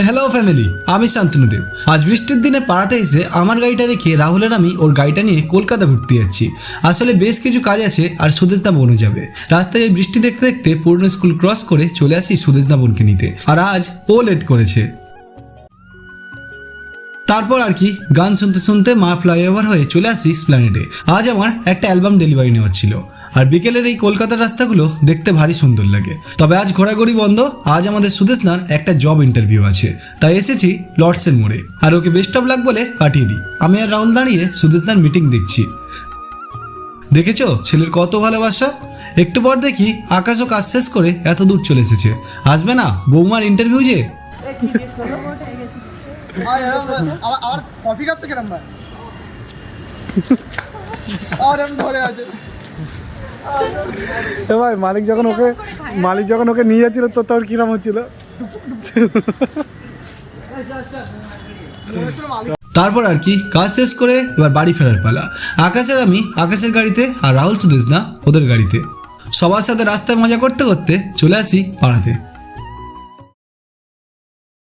Hello family, আমি শান্তনুদেব। আজ বৃষ্টির দিনে পাড়াতে এসে আমার গাড়িটা রেখে রাহুলের আমি ওর গাড়িটা নিয়ে কলকাতা ঘুরতে যাচ্ছি। আসলে বেশ কিছু কাজ আছে আর সুদেশদা বোনও যাবে। রাস্তায় ওই বৃষ্টি দেখতে দেখতে পুরনো স্কুল ক্রস করে চলে আসি সুদেশদা বোনকে নিতে। আর আজ ও লেট করেছে। তারপর আর কি গান শুনতে শুনতে মা ফ্লাইওভার হয়ে চলে আসি এসপ্ল্যানেডে। আজ আমার একটা অ্যালবাম ডেলিভারি নেওয়ার ছিল। আর বিকেলের এই কলকাতার রাস্তাগুলো দেখতে ভারী সুন্দর লাগে। তবে আজ ঘোরাঘুরি বন্ধ। আজ আমাদের সুদেশনার একটা জব ইন্টারভিউ আছে, তাই এসেছি লর্ডসের মোড়ে। আর ওকে বেস্ট অফ লাক বলে পাঠিয়ে দিই। আমি আর রাহুল দাঁড়িয়ে সুদেশনার মিটিং দেখছি। দেখেছো ছেলের কত ভালোবাসা। একটু পর দেখি আকাশও কাজ শেষ করে এত দূর চলে এসেছে। আসবে না বৌমার ইন্টারভিউ যে। আবার কফি খাচ্ছে কেরম ভাই? আর এম ধরে আছে। এ ভাই মালিক যখন ওকে নিয়ে যাচ্ছিল তোর কিরম হচ্ছিল? তারপর আর কি কাজ শেষ করে এবার বাড়ি ফেরার পালা। আমি আকাশের গাড়িতে আর রাহুল সুদেশনা ওদের গাড়িতে। সবার সাথে রাস্তায় মজা করতে করতে চলে আসি পাড়াতে।